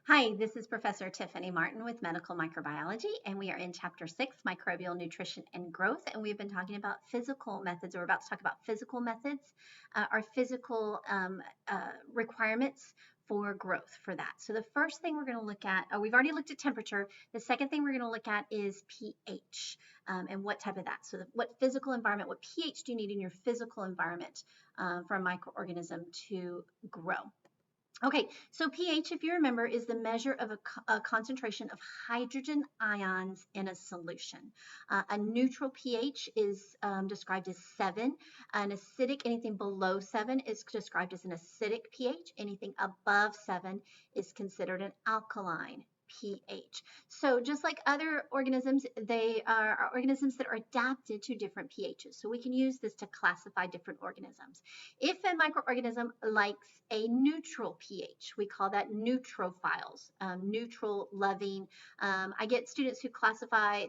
Hi, this is Professor Tiffany Martin with Medical Microbiology, and we are in Chapter 6, Microbial Nutrition and Growth, and we've been talking about physical methods. We're about to talk about physical methods, our physical requirements for growth for that. So the first thing we're going to look at, we've already looked at temperature. The second thing we're going to look at is pH and what type of that. So what physical environment, what pH do you need in your physical environment for a microorganism to grow? Okay, so pH, if you remember, is the measure of a concentration of hydrogen ions in a solution. A neutral pH is described as 7. An acidic, anything below 7 is described as an acidic pH. Anything above 7 is considered an alkaline pH. So just like other organisms, they are organisms that are adapted to different pHs. So we can use this to classify different organisms. If a microorganism likes a neutral pH, we call that neutrophiles, neutral loving. I get students who classify,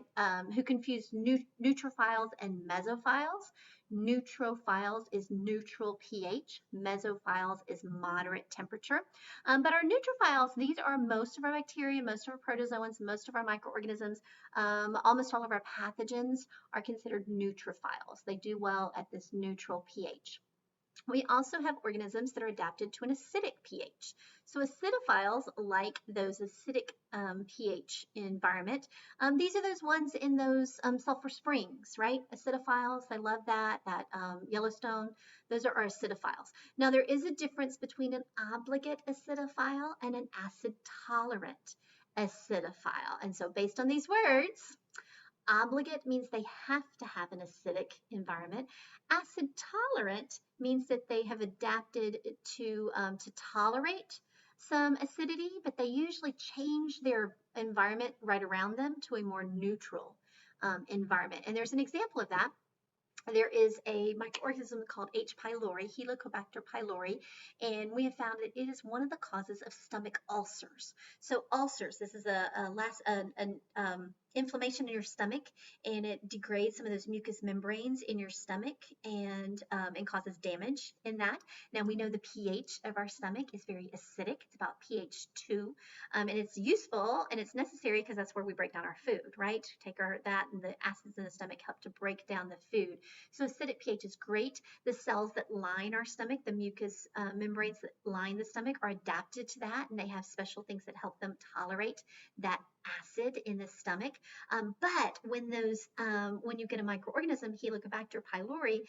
who confuse neutrophiles and mesophiles. Neutrophiles is neutral pH, mesophiles is moderate temperature. But our neurophiles, these are most of our bacteria, most of our protozoans, most of our microorganisms, almost all of our pathogens are considered neutrophiles. They do well at this neutral pH. We also have organisms that are adapted to an acidic pH. So acidophiles like those acidic pH environment. These are those ones in those sulfur springs, right? Acidophiles, I love that, Yellowstone, those are our acidophiles. Now there is a difference between an obligate acidophile and an acid tolerant acidophile. And so based on these words, obligate means they have to have an acidic environment. Acid tolerant means that they have adapted to tolerate some acidity, but they usually change their environment right around them to a more neutral environment. And there's an example of that. There is a microorganism called H. pylori, Helicobacter pylori, and we have found that it is one of the causes of stomach ulcers. So ulcers, this is an inflammation in your stomach, and it degrades some of those mucous membranes in your stomach and causes damage in that. Now we know the pH of our stomach is very acidic. It's about pH 2, and it's useful and it's necessary because that's where we break down our food, right? Take that and the acids in the stomach help to break down the food. So acidic pH is great. The cells that line our stomach, the mucous membranes that line the stomach, are adapted to that, and they have special things that help them tolerate that acid in the stomach. But when you get a microorganism, Helicobacter pylori,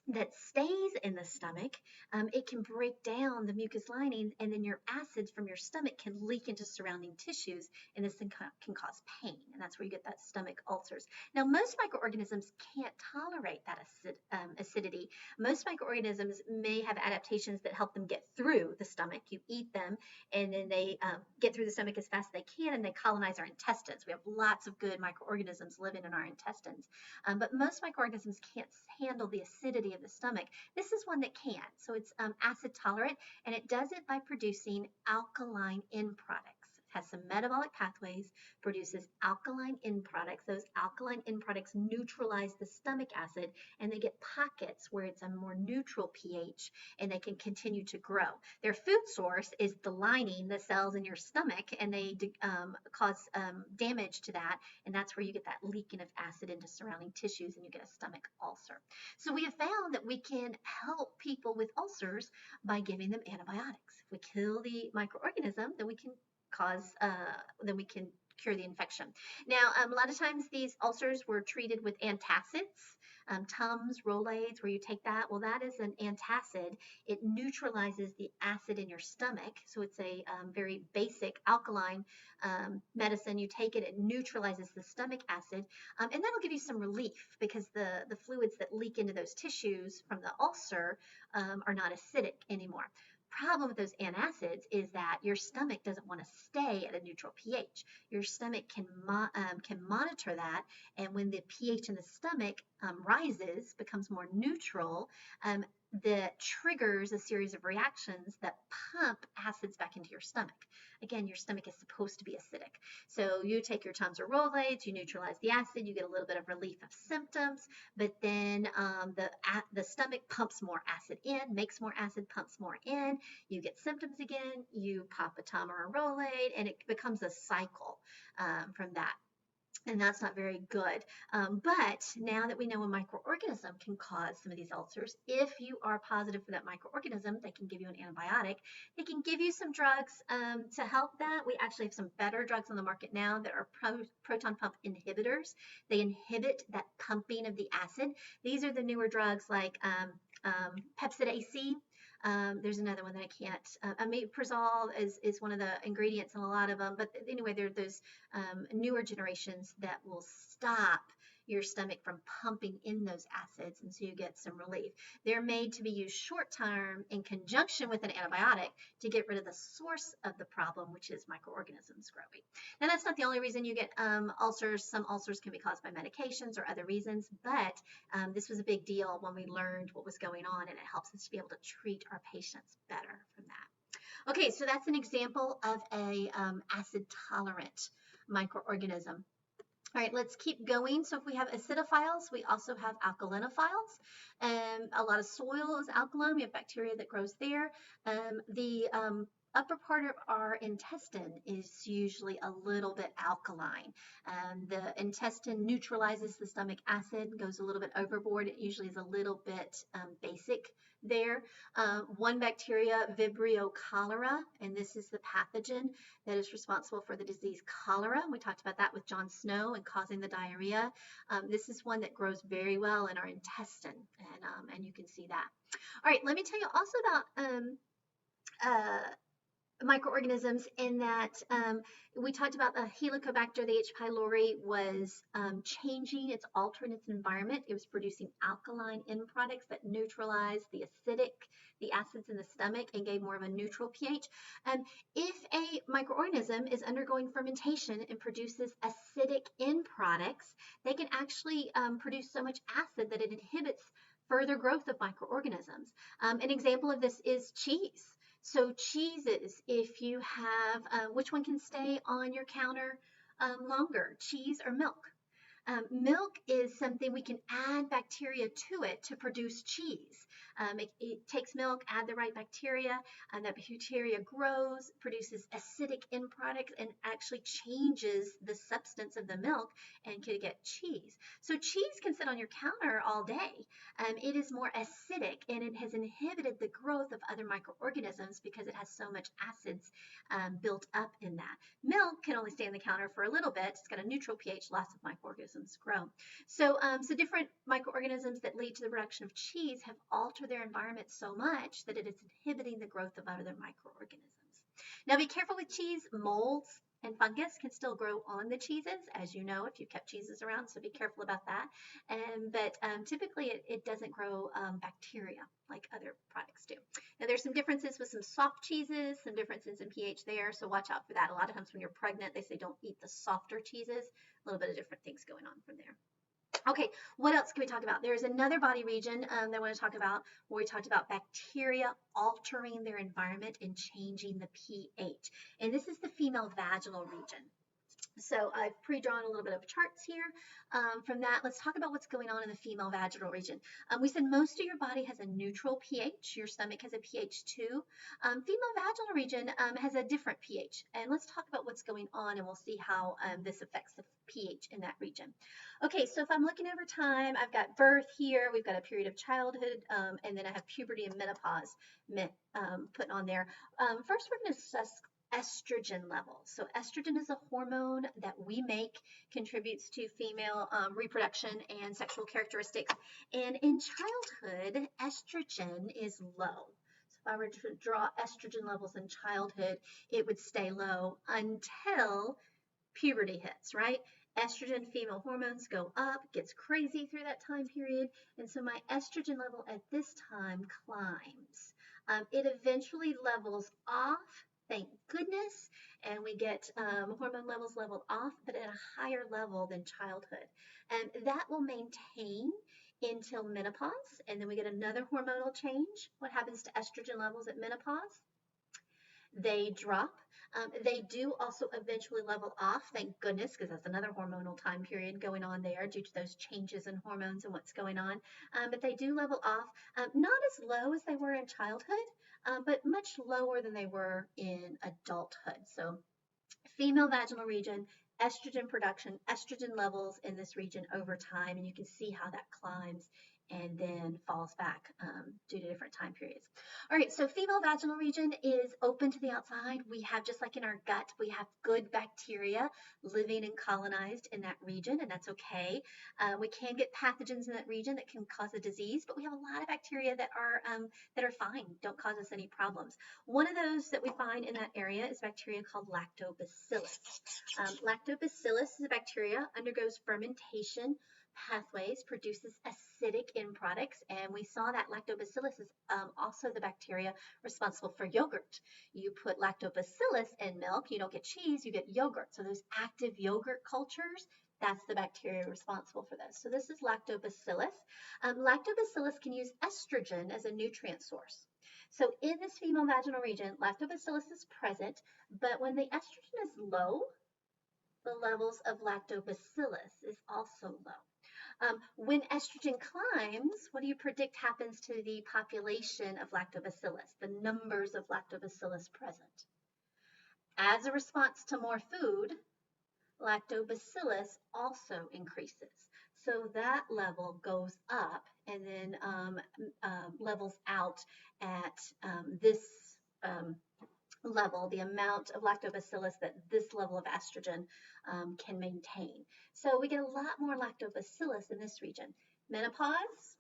that stays in the stomach, it can break down the mucus lining, and then your acids from your stomach can leak into surrounding tissues, and this can cause pain, and that's where you get that stomach ulcers. Now, most microorganisms can't tolerate that acidity. Most microorganisms may have adaptations that help them get through the stomach. You eat them, and then they get through the stomach as fast as they can, and they colonize our intestines. We have lots of good microorganisms living in our intestines, but most microorganisms can't handle the acidity of the stomach. This is one that can. So it's acid tolerant, and it does it by producing alkaline end products. It has some metabolic pathways, produces alkaline end products. Those alkaline end products neutralize the stomach acid, and they get pockets where it's a more neutral pH, and they can continue to grow. Their food source is the lining, the cells in your stomach, and they cause damage to that, and that's where you get that leaking of acid into surrounding tissues, and you get a stomach ulcer. So we have found that we can help people with ulcers by giving them antibiotics. If we kill the microorganism, then we can cure the infection. Now, a lot of times these ulcers were treated with antacids, Tums, Rolaids, where you take that. Well, that is an antacid. It neutralizes the acid in your stomach. So it's a very basic alkaline medicine. You take it, it neutralizes the stomach acid, and that'll give you some relief because the fluids that leak into those tissues from the ulcer are not acidic anymore. Problem with those antacids is that your stomach doesn't want to stay at a neutral pH. Your stomach can monitor that, and when the pH in the stomach rises, becomes more neutral, that triggers a series of reactions that pump acids back into your stomach. Again, your stomach is supposed to be acidic. So you take your Tums or Rolaids, you neutralize the acid, you get a little bit of relief of symptoms, but then the stomach pumps more acid in, makes more acid, pumps more in. You get symptoms again, you pop a Tum or a Rolaid, and it becomes a cycle from that. And that's not very good. But now that we know a microorganism can cause some of these ulcers, if you are positive for that microorganism, they can give you an antibiotic. They can give you some drugs to help that. We actually have some better drugs on the market now that are proton pump inhibitors. They inhibit that pumping of the acid. These are the newer drugs like Pepcid AC. There's another one that I can't. Omeprazole is one of the ingredients in a lot of them. But anyway, there are those newer generations that will stop your stomach from pumping in those acids, and so you get some relief. They're made to be used short term in conjunction with an antibiotic to get rid of the source of the problem, which is microorganisms growing. Now, that's not the only reason you get ulcers. Some ulcers can be caused by medications or other reasons, but this was a big deal when we learned what was going on, and it helps us to be able to treat our patients better from that. Okay, so that's an example of a acid tolerant microorganism. All right, let's keep going. So if we have acidophiles, we also have alkalinophiles. A lot of soil is alkaline. We have bacteria that grows there. The upper part of our intestine is usually a little bit alkaline. The intestine neutralizes the stomach acid, goes a little bit overboard. It usually is a little bit basic there. One bacteria, Vibrio cholera, and this is the pathogen that is responsible for the disease cholera. We talked about that with John Snow and causing the diarrhea. This is one that grows very well in our intestine, and you can see that. All right, let me tell you also about microorganisms in that we talked about the Helicobacter, the H. pylori was changing, it's altering its environment. It was producing alkaline end products that neutralized the acids in the stomach and gave more of a neutral pH. If a microorganism is undergoing fermentation and produces acidic end products, they can actually produce so much acid that it inhibits further growth of microorganisms. An example of this is cheese. So cheeses, if you have, which one can stay on your counter longer, cheese or milk? Milk is something we can add bacteria to it to produce cheese. It takes milk, add the right bacteria, and that bacteria grows, produces acidic end products, and actually changes the substance of the milk and can get cheese. So cheese can sit on your counter all day. It is more acidic, and it has inhibited the growth of other microorganisms because it has so much acids built up in that. Milk can only stay on the counter for a little bit. It's got a neutral pH, lots of microorganisms grow. So different microorganisms that lead to the production of cheese have altered their environment so much that it is inhibiting the growth of other microorganisms. Now be careful with cheese. Molds and fungus can still grow on the cheeses, as you know, if you've kept cheeses around, so be careful about that. But typically it doesn't grow bacteria like other products do. Now there's some differences with some soft cheeses, some differences in pH there, so watch out for that. A lot of times when you're pregnant, they say don't eat the softer cheeses. A little bit of different things going on from there. Okay, what else can we talk about? There's another body region that I want to talk about where we talked about bacteria altering their environment and changing the pH. And this is the female vaginal region. So I've pre-drawn a little bit of charts here. From that, let's talk about what's going on in the female vaginal region. We said most of your body has a neutral pH. Your stomach has a pH 2. Female vaginal region has a different pH. And let's talk about what's going on, and we'll see how this affects the pH in that region. Okay, so if I'm looking over time, I've got birth here. We've got a period of childhood, and then I have puberty and menopause put on there. First, we're going to discuss estrogen levels. So estrogen is a hormone that we make, contributes to female reproduction and sexual characteristics. And in childhood, estrogen is low. So if I were to draw estrogen levels in childhood, it would stay low until puberty hits, right? Estrogen, female hormones go up, gets crazy through that time period. And so my estrogen level at this time climbs. It eventually levels off, thank goodness, and we get hormone levels leveled off, but at a higher level than childhood. And that will maintain until menopause, and then we get another hormonal change. What happens to estrogen levels at menopause? They drop. They do also eventually level off, thank goodness, because that's another hormonal time period going on there due to those changes in hormones and what's going on. But they do level off, not as low as they were in childhood, but much lower than they were in adulthood. So female vaginal region, estrogen production, estrogen levels in this region over time, and you can see how that climbs and then falls back due to different time periods. All right, so female vaginal region is open to the outside. We have, just like in our gut, we have good bacteria living and colonized in that region, and that's okay. We can get pathogens in that region that can cause a disease, but we have a lot of bacteria that are fine, don't cause us any problems. One of those that we find in that area is bacteria called lactobacillus. Lactobacillus is a bacteria, undergoes fermentation pathways, produces acidic end products, and we saw that lactobacillus is also the bacteria responsible for yogurt. You put lactobacillus in milk, you don't get cheese, you get yogurt. So those active yogurt cultures, that's the bacteria responsible for this. So this is lactobacillus. Lactobacillus can use estrogen as a nutrient source. So in this female vaginal region, lactobacillus is present, but when the estrogen is low, the levels of lactobacillus is also low. When estrogen climbs, what do you predict happens to the population of lactobacillus, the numbers of lactobacillus present? As a response to more food, lactobacillus also increases. So that level goes up and then levels out at this level, the amount of lactobacillus that this level of estrogen can maintain. So we get a lot more lactobacillus in this region. Menopause,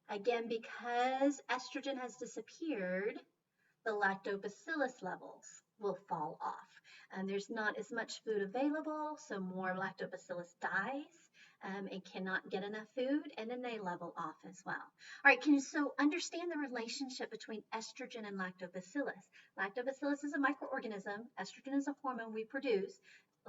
again, because estrogen has disappeared, the lactobacillus levels will fall off. And there's not as much food available, so more lactobacillus dies and cannot get enough food, and then they level off as well. All right, can you so understand the relationship between estrogen and lactobacillus? Lactobacillus is a microorganism. Estrogen is a hormone we produce.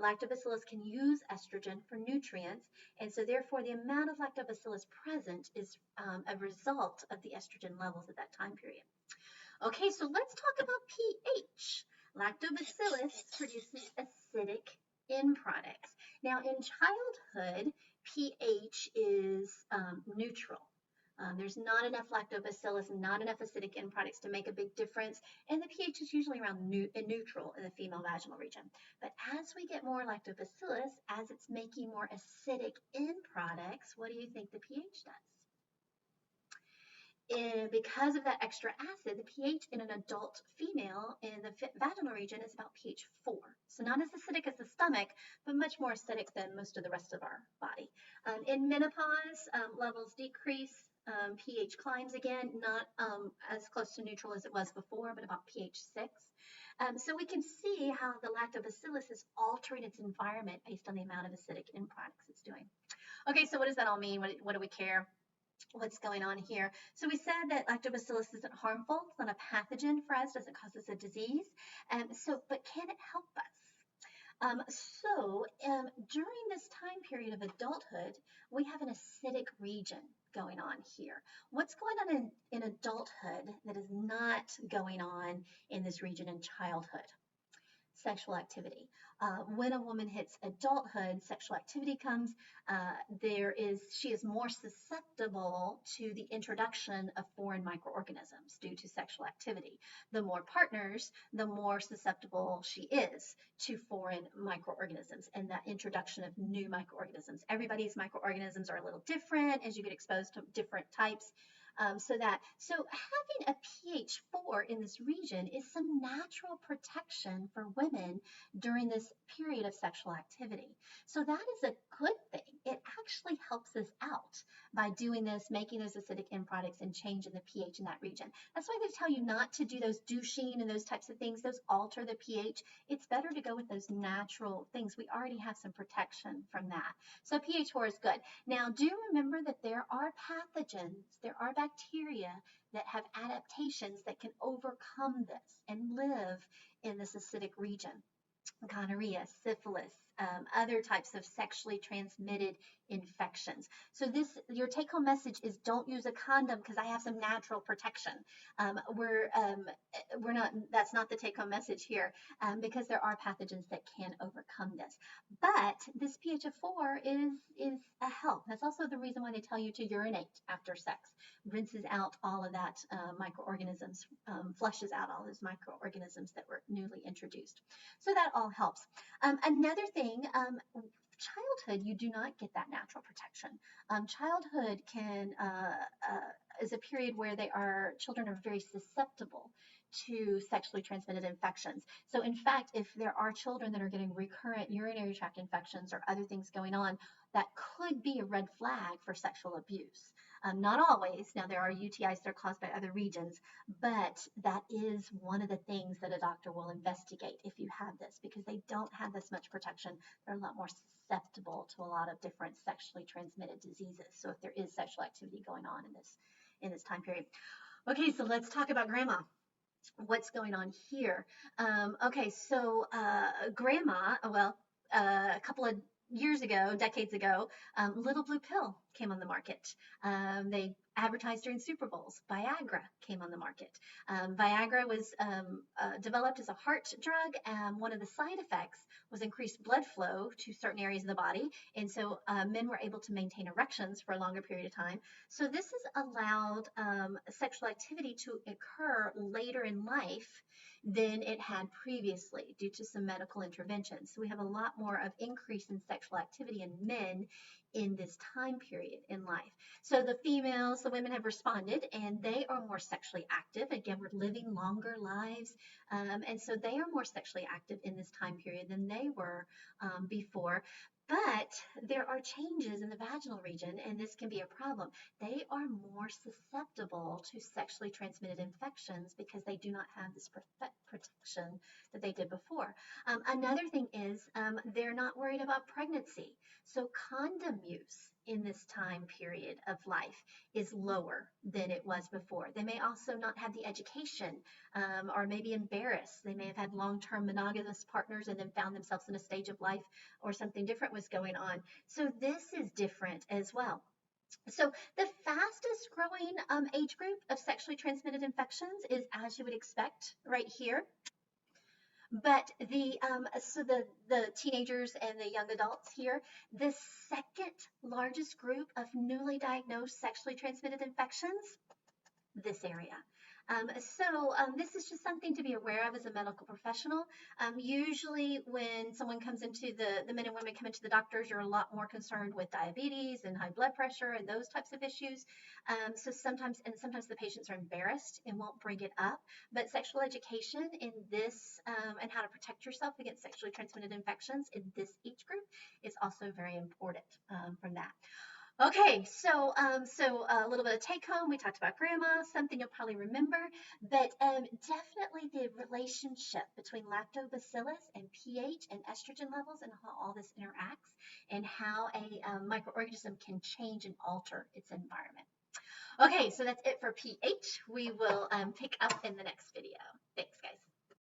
Lactobacillus can use estrogen for nutrients, and so therefore the amount of lactobacillus present is a result of the estrogen levels at that time period. Okay, so let's talk about pH. Lactobacillus produces acidic end products. Now, in childhood, pH is neutral. There's not enough lactobacillus and not enough acidic end products to make a big difference, and the pH is usually around neutral in the female vaginal region. But as we get more lactobacillus, as it's making more acidic end products, what do you think the pH does? Because of that extra acid, the pH in an adult female in the vaginal region is about pH 4. So not as acidic as the stomach, but much more acidic than most of the rest of our body. In menopause, levels decrease, pH climbs again, not as close to neutral as it was before, but about pH 6. So we can see how the lactobacillus is altering its environment based on the amount of acidic end products it's doing. Okay, so what does that all mean? What do we care? What's going on here? So we said that lactobacillus isn't harmful, it's not a pathogen for us, doesn't cause us a disease. But can it help us? During this time period of adulthood, we have an acidic region going on here. What's going on in adulthood that is not going on in this region in childhood? Sexual activity. When a woman hits adulthood, sexual activity comes, she is more susceptible to the introduction of foreign microorganisms due to sexual activity. The more partners, the more susceptible she is to foreign microorganisms and that introduction of new microorganisms. Everybody's microorganisms are a little different as you get exposed to different types. So having a pH 4 in this region is some natural protection for women during this period of sexual activity. So that is a good thing. It actually helps us out by doing this, making those acidic end products and changing the pH in that region. That's why they tell you not to do those douching and those types of things. Those alter the pH. It's better to go with those natural things. We already have some protection from that. So pH 4 is good. Now, do remember that there are pathogens, there are bacteria that have adaptations that can overcome this and live in this acidic region. Gonorrhea, syphilis, other types of sexually transmitted infections. So your take-home message is don't use a condom because I have some natural protection. We're not. That's not the take-home message here, because there are pathogens that can overcome this. But this pH of 4 is a help. That's also the reason why they tell you to urinate after sex. Rinses out all of that microorganisms, flushes out all those microorganisms that were newly introduced. So that all helps. Another thing, childhood, you do not get that natural protection. Childhood is a period where children are very susceptible to sexually transmitted infections. So in fact, if there are children that are getting recurrent urinary tract infections or other things going on, that could be a red flag for sexual abuse. Not always. Now, there are UTIs that are caused by other regions, but that is one of the things that a doctor will investigate if you have this, because they don't have this much protection. They're a lot more susceptible to a lot of different sexually transmitted diseases. So if there is sexual activity going on in this time period. Okay, so let's talk about grandma. What's going on here? Okay, so grandma, well, a couple of years ago, decades ago, Little Blue Pill came on the market. They advertised during Super Bowls. Viagra came on the market. Viagra was developed as a heart drug. One of the side effects was increased blood flow to certain areas of the body. And so men were able to maintain erections for a longer period of time. So this has allowed sexual activity to occur later in life than it had previously due to some medical interventions. So we have a lot more of increase in sexual activity in men in this time period in life. So the women have responded, and they are more sexually active. Again, we're living longer lives, and so they are more sexually active in this time period than they were before. But there are changes in the vaginal region, and this can be a problem. They are more susceptible to sexually transmitted infections because they do not have this protection that they did before. Another thing is they're not worried about pregnancy. So condom use in this time period of life is lower than it was before. They may also not have the education, or maybe embarrassed. They may have had long-term monogamous partners and then found themselves in a stage of life or something different was going on. So this is different as well. So the fastest growing age group of sexually transmitted infections is, as you would expect, right here. But the teenagers and the young adults here, the second largest group of newly diagnosed sexually transmitted infections, this area. This is just something to be aware of as a medical professional. Usually when someone comes into the men and women come into the doctors, you're a lot more concerned with diabetes and high blood pressure and those types of issues. So sometimes the patients are embarrassed and won't bring it up. But sexual education in this and how to protect yourself against sexually transmitted infections in this age group is also very important from that. Okay, so a little bit of take home. We talked about grandma, something you'll probably remember, but definitely the relationship between lactobacillus and pH and estrogen levels and how all this interacts and how a microorganism can change and alter its environment. Okay, so that's it for pH. We will pick up in the next video. Thanks, guys.